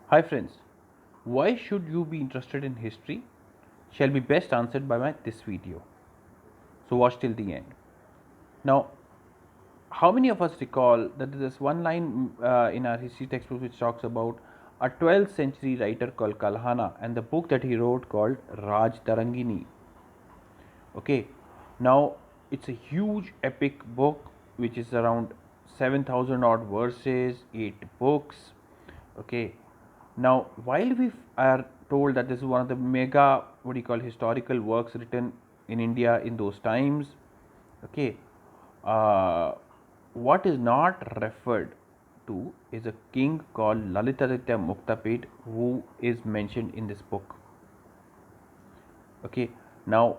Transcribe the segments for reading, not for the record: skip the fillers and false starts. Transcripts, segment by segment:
Hi friends, why should you be interested in history shall be best answered by this video. So watch till the end. Now, how many of us recall that there is one line in our history textbook which talks about a 12th century writer called Kalhana and the book that he wrote called Rajatarangini. Okay, now it's a huge epic book which is around 7,000 odd verses, 8 books. Okay, now while we are told that this is one of the mega, what do you call, historical works written in India in those times, okay, uh, what is not referred to is a king called Lalitaditya Muktapida who is mentioned in this book. Okay, now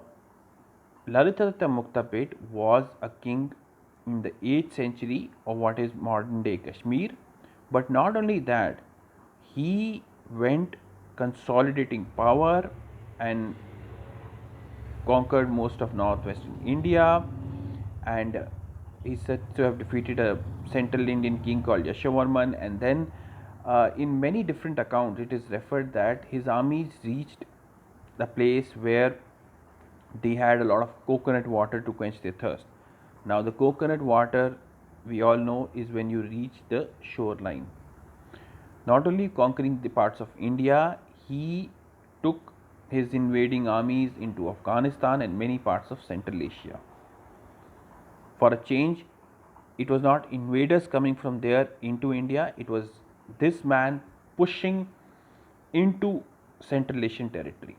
Lalitaditya Muktapida was a king in the 8th century of what is modern day Kashmir, but not only that, he went consolidating power and conquered most of northwestern India, and he said to have defeated a central Indian king called Yashovarman, and then in many different accounts it is referred that his armies reached the place where they had a lot of coconut water to quench their thirst. Now, the coconut water, we all know, is when you reach the shoreline. Not only conquering the parts of India, he took his invading armies into Afghanistan and many parts of Central Asia. For a change, it was not invaders coming from there into India, it was this man pushing into Central Asian territory.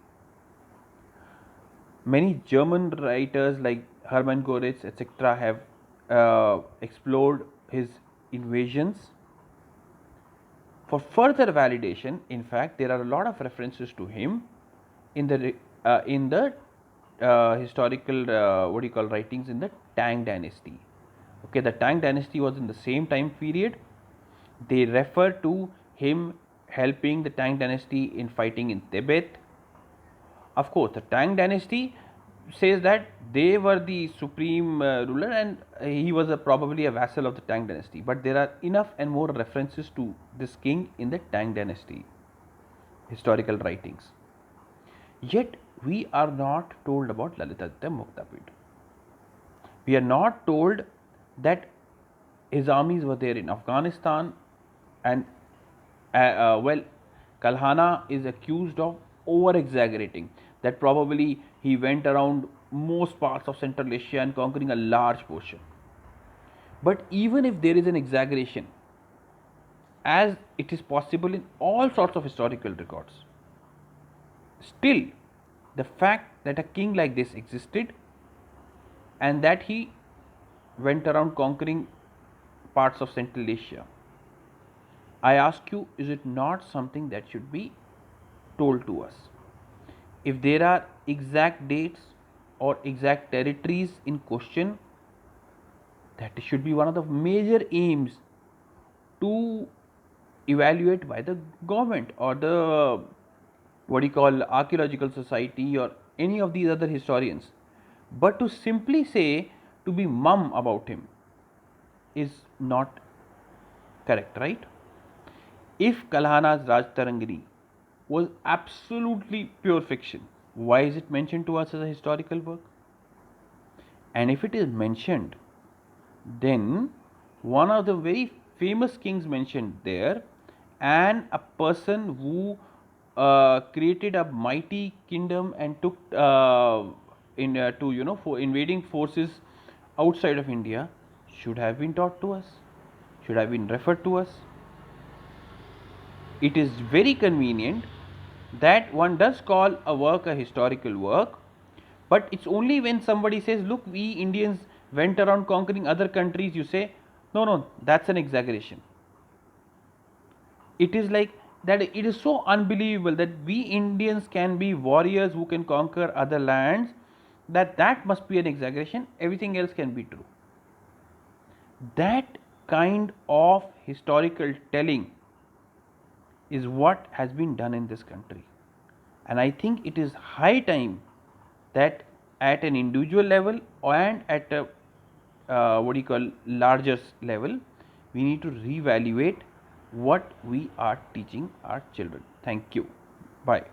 Many German writers like Hermann Goritz, etc., have explored his invasions. For further validation, in fact, there are a lot of references to him in the historical what do you call writings in the Tang dynasty. Okay, the Tang dynasty was in the same time period. They refer to him helping the Tang dynasty in fighting in Tibet. Of course, the Tang dynasty says that they were the supreme ruler and he was probably a vassal of the Tang dynasty. But there are enough and more references to this king in the Tang dynasty historical writings. Yet we are not told about Lalitaditya Muktapida. We are not told that his armies were there in Afghanistan, and well, Kalhana is accused of over exaggerating that probably he went around most parts of Central Asia and conquering a large portion. But even if there is an exaggeration, as it is possible in all sorts of historical records, still the fact that a king like this existed and that he went around conquering parts of Central Asia, I ask you, is it not something that should be told to us? If there are exact dates or exact territories in question, that should be one of the major aims to evaluate by the government or the, what do you call, archaeological society or any of these other historians. But to simply say, to be mum about him is not correct, right? If Kalhana's Rajatarangini was absolutely pure fiction, why is it mentioned to us as a historical work? And if it is mentioned, then one of the very famous kings mentioned there, and a person who created a mighty kingdom and took in to for invading forces outside of India, should have been taught to us, should have been referred to us. It is very convenient that one does call a work a historical work, but it's only when somebody says, look, we Indians went around conquering other countries, you say, no, no, that's an exaggeration. It is like that, it is so unbelievable that we Indians can be warriors who can conquer other lands, that must be an exaggeration, everything else can be true. That kind of historical telling is what has been done in this country. And I think it is high time that at an individual level and at a what do you call larger level, we need to reevaluate what we are teaching our children. Thank you. Bye.